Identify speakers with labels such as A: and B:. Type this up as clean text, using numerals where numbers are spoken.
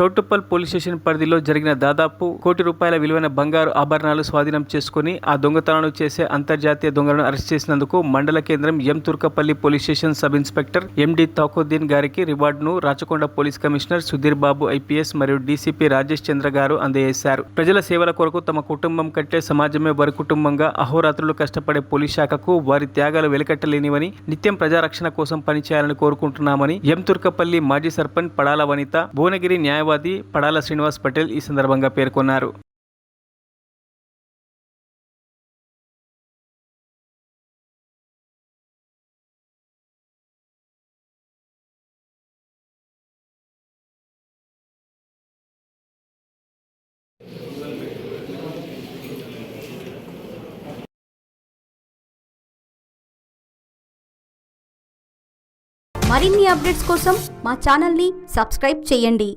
A: Choutuppal police station పరిధిలో జరిగిన దాదాపు ₹1 కోటి విలువైన బంగారు ఆభరణాలు స్వాధీనం చేసుకుని ఆ దొంగతనాలు చేసే అంతర్జాతీయ దొంగలను అరెస్ట్ చేసినందుకు మండల కేంద్రం M Turkapalli police station sub inspector MD Taukuddin గారికి రివార్డును Rachakonda police commissioner Sudhir Babu IPS మరియు డీసీపీ రాజేష్ చంద్ర గారు అందజేశారు. ప్రజల సేవల కొరకు తమ కుటుంబం కంటే సమాజమే వారి కుటుంబంగా అహోరాత్రులు కష్టపడే పోలీస్ శాఖకు వారి త్యాగాలు వెలకట్టలేనివని, నిత్యం ప్రజారక్షణ కోసం పనిచేయాలని కోరుకుంటున్నామని ఎం తుర్కపల్లి మాజీ సర్పంచ్ పడాల వనిత, భువనగిరి న్యాయవాది పడాల శ్రీనివాస్ పటేల్ ఈ సందర్భంగా పేర్కొన్నారు.
B: మరిన్ని అప్డేట్స్ కోసం మా ఛానల్ని సబ్స్క్రైబ్ చేయండి.